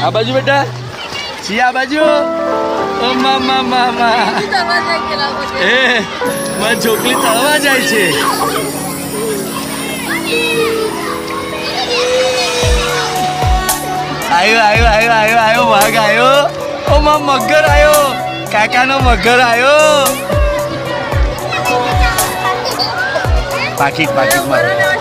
આ બાજુ બેટા છી આ બાજુ ઓ મામા મામા એ મારી છોકરી તળવા જાય છે આયો આયો આયો આયો આયો વાઘ આયો ઓ મા મગર આયો કાકાનો મગર આયો પાકીટ પાકીટ માં